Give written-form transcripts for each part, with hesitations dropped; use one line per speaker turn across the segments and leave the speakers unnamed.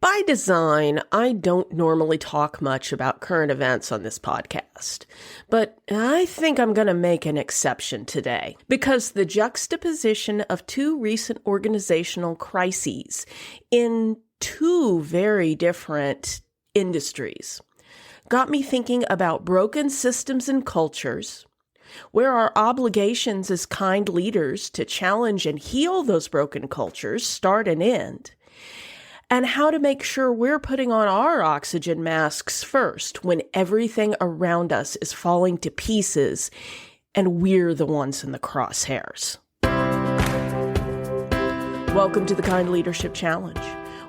By design, I don't normally talk much about current events on this podcast, but I think I'm going to make an exception today because the juxtaposition of two recent organizational crises in two very different industries got me thinking about broken systems and cultures, where our obligations as kind leaders to challenge and heal those broken cultures start and end, and how to make sure we're putting on our oxygen masks first when everything around us is falling to pieces and we're the ones in the crosshairs. Welcome to the Kind Leadership Challenge,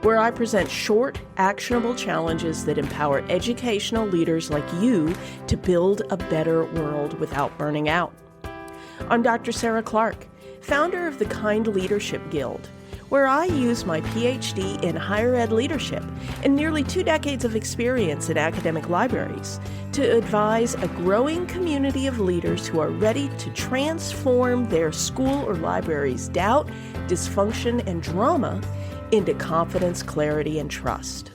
where I present short, actionable challenges that empower educational leaders like you to build a better world without burning out. I'm Dr. Sarah Clark, founder of the Kind Leadership Guild, where I use my PhD in higher ed leadership and nearly 2 decades of experience in academic libraries to advise a growing community of leaders who are ready to transform their school or library's doubt, dysfunction, and drama into confidence, clarity, and trust.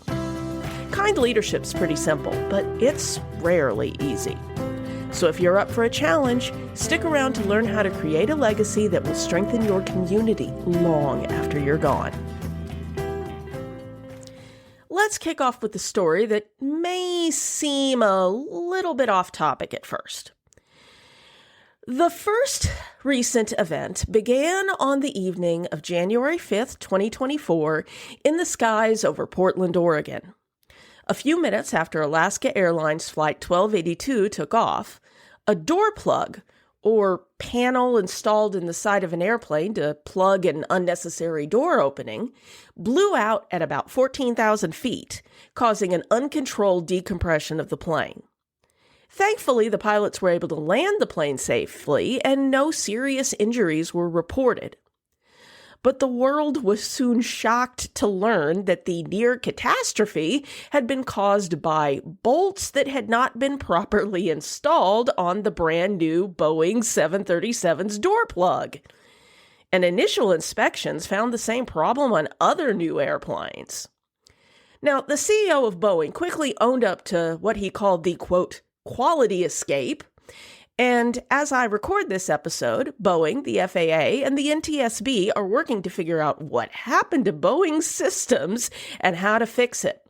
Kind leadership's pretty simple, but it's rarely easy. So if you're up for a challenge, stick around to learn how to create a legacy that will strengthen your community long after you're gone. Let's kick off with a story that may seem a little bit off topic at first. The first recent event began on the evening of January 5th, 2024, in the skies over Portland, Oregon. A few minutes after Alaska Airlines Flight 1282 took off, a door plug, or panel installed in the side of an airplane to plug an unnecessary door opening, blew out at about 14,000 feet, causing an uncontrolled decompression of the plane. Thankfully, the pilots were able to land the plane safely, and no serious injuries were reported. But the world was soon shocked to learn that the near catastrophe had been caused by bolts that had not been properly installed on the brand new Boeing 737's door plug. And initial inspections found the same problem on other new airplanes. Now, the CEO of Boeing quickly owned up to what he called the, quote, quality escape. And as I record this episode, Boeing, the FAA, and the NTSB are working to figure out what happened to Boeing's systems and how to fix it.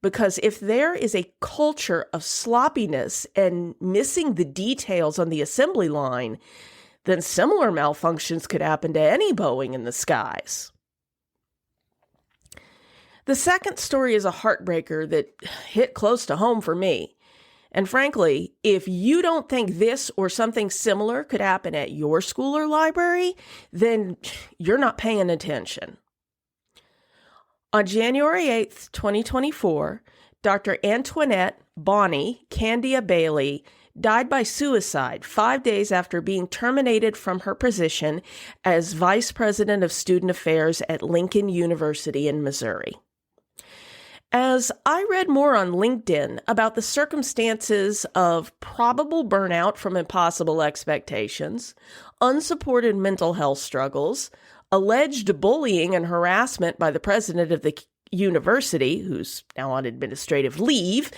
Because if there is a culture of sloppiness and missing the details on the assembly line, then similar malfunctions could happen to any Boeing in the skies. The second story is a heartbreaker that hit close to home for me. And frankly, if you don't think this or something similar could happen at your school or library, then you're not paying attention. On January 8th, 2024, Dr. Antoinette Bonnie Candia-Bailey died by suicide 5 days after being terminated from her position as Vice President of Student Affairs at Lincoln University in Missouri. As I read more on LinkedIn about the circumstances of probable burnout from impossible expectations, unsupported mental health struggles, alleged bullying and harassment by the president of the university, who's now on administrative leave,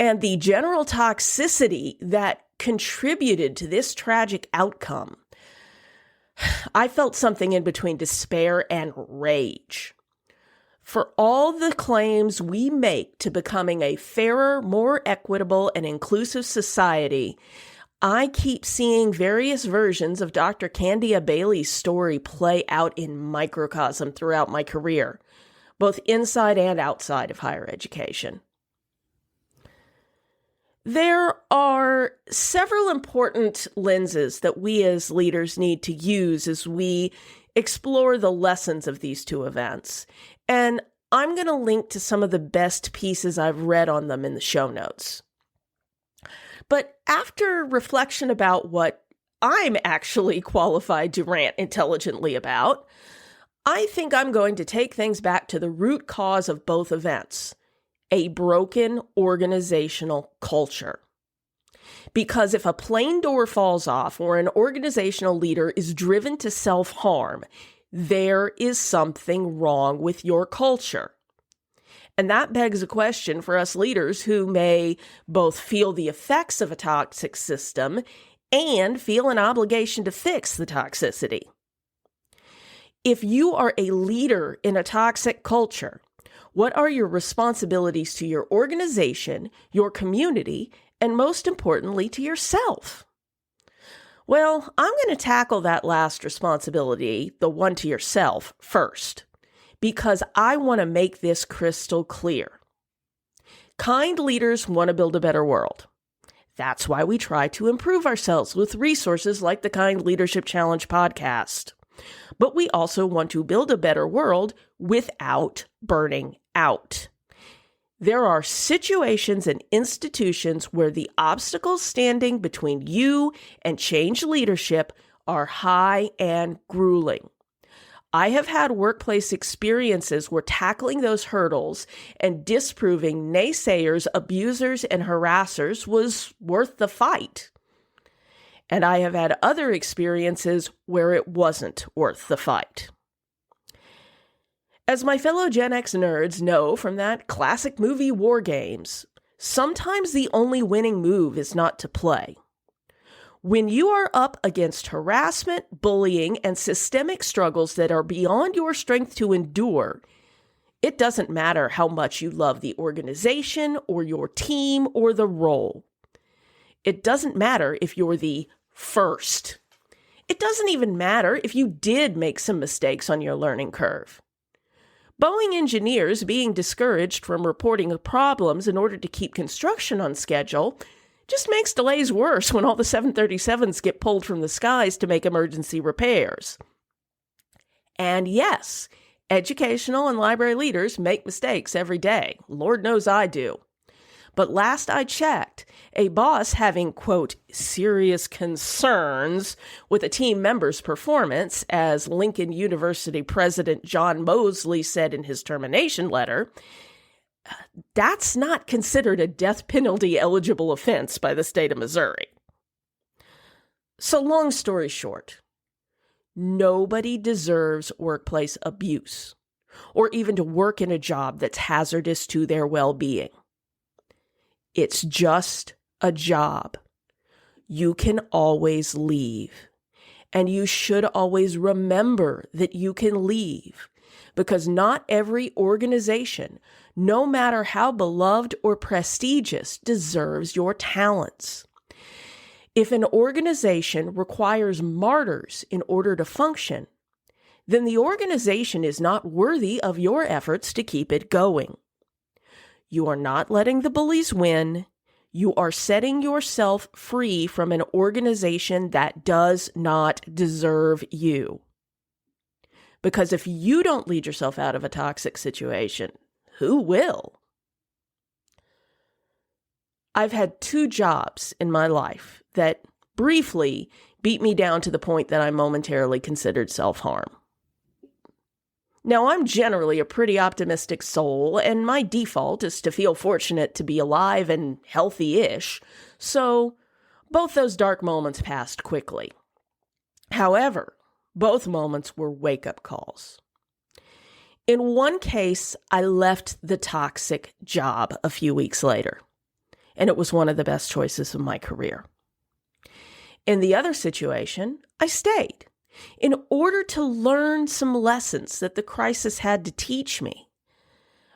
and the general toxicity that contributed to this tragic outcome, I felt something in between despair and rage. For all the claims we make to becoming a fairer, more equitable, and inclusive society, I keep seeing various versions of Dr. Candia-Bailey's story play out in microcosm throughout my career, both inside and outside of higher education. There are several important lenses that we as leaders need to use as we explore the lessons of these two events. And I'm going to link to some of the best pieces I've read on them in the show notes. But after reflection about what I'm actually qualified to rant intelligently about, I think I'm going to take things back to the root cause of both events, a broken organizational culture. Because if a plane door falls off or an organizational leader is driven to self-harm, there is something wrong with your culture. And that begs a question for us leaders who may both feel the effects of a toxic system and feel an obligation to fix the toxicity. If you are a leader in a toxic culture, what are your responsibilities to your organization, your community, and most importantly, to yourself? Well, I'm going to tackle that last responsibility, the one to yourself, first, because I want to make this crystal clear. Kind leaders want to build a better world. That's why we try to improve ourselves with resources like the Kind Leadership Challenge podcast. But we also want to build a better world without burning out. There are situations and institutions where the obstacles standing between you and change leadership are high and grueling. I have had workplace experiences where tackling those hurdles and disproving naysayers, abusers, and harassers was worth the fight. And I have had other experiences where it wasn't worth the fight. As my fellow Gen X nerds know from that classic movie War Games, sometimes the only winning move is not to play. When you are up against harassment, bullying, and systemic struggles that are beyond your strength to endure, it doesn't matter how much you love the organization or your team or the role. It doesn't matter if you're the first. It doesn't even matter if you did make some mistakes on your learning curve. Boeing engineers being discouraged from reporting problems in order to keep construction on schedule just makes delays worse when all the 737s get pulled from the skies to make emergency repairs. And yes, educational and library leaders make mistakes every day. Lord knows I do. But last I checked, a boss having, quote, serious concerns with a team member's performance, as Lincoln University President John Mosley said in his termination letter, that's not considered a death penalty eligible offense by the state of Missouri. So long story short, nobody deserves workplace abuse or even to work in a job that's hazardous to their well-being. It's just a job. You can always leave. And you should always remember that you can leave, because not every organization, no matter how beloved or prestigious, deserves your talents. If an organization requires martyrs in order to function, then the organization is not worthy of your efforts to keep it going. You are not letting the bullies win. You are setting yourself free from an organization that does not deserve you. Because if you don't lead yourself out of a toxic situation, who will? I've had 2 jobs in my life that briefly beat me down to the point that I momentarily considered self-harm. Now, I'm generally a pretty optimistic soul, and my default is to feel fortunate to be alive and healthy-ish, so both those dark moments passed quickly. However, both moments were wake-up calls. In one case, I left the toxic job a few weeks later, and it was one of the best choices of my career. In the other situation, I stayed in order to learn some lessons that the crisis had to teach me.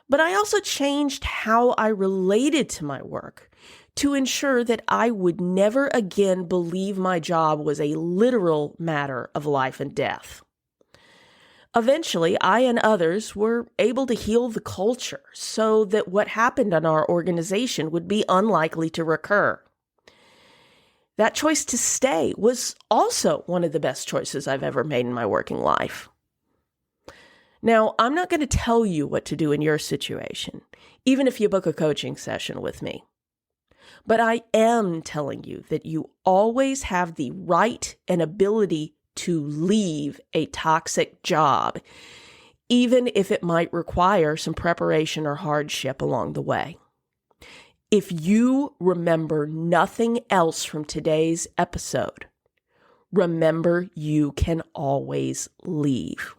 But I also changed how I related to my work to ensure that I would never again believe my job was a literal matter of life and death. Eventually, I and others were able to heal the culture so that what happened in our organization would be unlikely to recur. That choice to stay was also one of the best choices I've ever made in my working life. Now, I'm not going to tell you what to do in your situation, even if you book a coaching session with me. But I am telling you that you always have the right and ability to leave a toxic job, even if it might require some preparation or hardship along the way. If you remember nothing else from today's episode, remember you can always leave.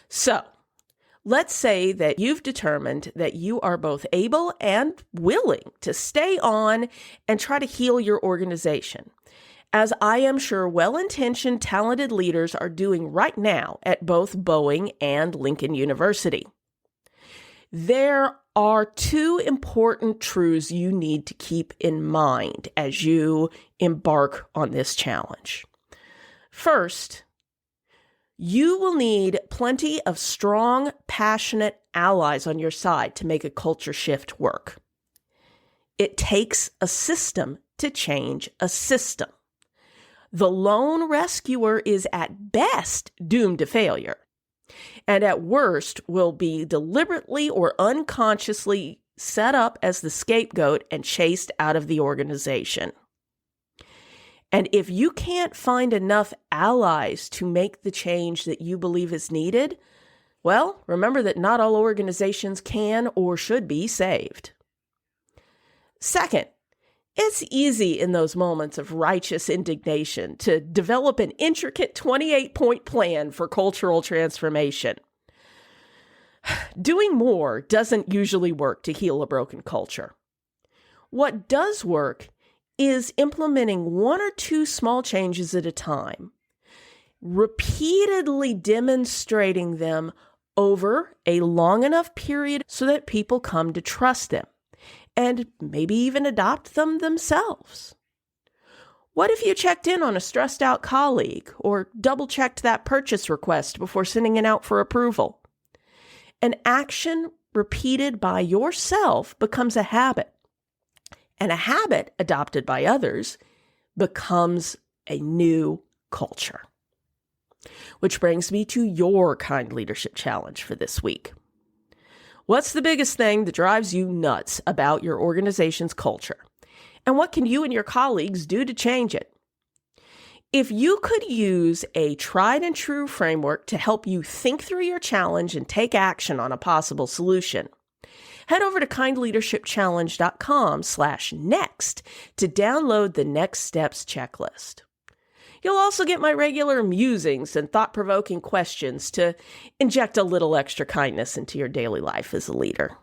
So, Let's say that you've determined that you are both able and willing to stay on and try to heal your organization, as I am sure well-intentioned, talented leaders are doing right now at both Boeing and Lincoln University. There are two important truths you need to keep in mind as you embark on this challenge. First, you will need plenty of strong, passionate allies on your side to make a culture shift work. It takes a system to change a system. The lone rescuer is at best doomed to failure, and at worst will be deliberately or unconsciously set up as the scapegoat and chased out of the organization. And if you can't find enough allies to make the change that you believe is needed, well, remember that not all organizations can or should be saved. Second, it's easy in those moments of righteous indignation to develop an intricate 28-point plan for cultural transformation. Doing more doesn't usually work to heal a broken culture. What does work is implementing one or two small changes at a time, repeatedly demonstrating them over a long enough period so that people come to trust them and maybe even adopt them themselves. What if you checked in on a stressed out colleague or double-checked that purchase request before sending it out for approval? An action repeated by yourself becomes a habit. And a habit adopted by others becomes a new culture. Which brings me to your Kind Leadership Challenge for this week. What's the biggest thing that drives you nuts about your organization's culture? And what can you and your colleagues do to change it? If you could use a tried and true framework to help you think through your challenge and take action on a possible solution, head over to kindleadershipchallenge.com/next to download the Next Steps checklist. You'll also get my regular musings and thought-provoking questions to inject a little extra kindness into your daily life as a leader.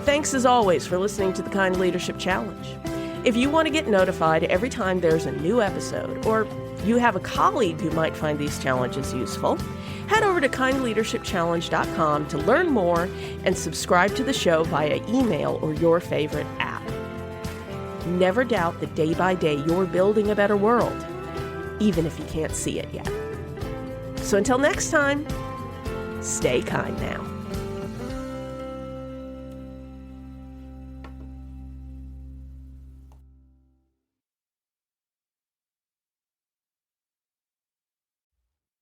Thanks as always for listening to the Kind Leadership Challenge. If you want to get notified every time there's a new episode, or you have a colleague who might find these challenges useful, head over to kindleadershipchallenge.com to learn more and subscribe to the show via email or your favorite app. Never doubt that day by day you're building a better world, even if you can't see it yet. So until next time, stay kind now.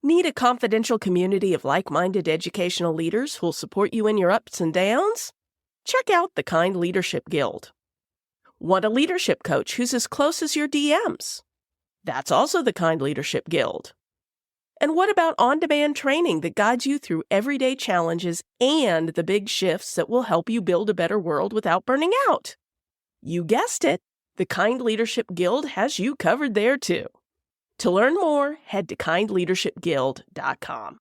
Need a confidential community of like-minded educational leaders who'll support you in your ups and downs? Check out the Kind Leadership Guild. Want a leadership coach who's as close as your DMs? That's also the Kind Leadership Guild. And what about on-demand training that guides you through everyday challenges and the big shifts that will help you build a better world without burning out? You guessed it, the Kind Leadership Guild has you covered there too. To learn more, head to kindleadershipguild.com.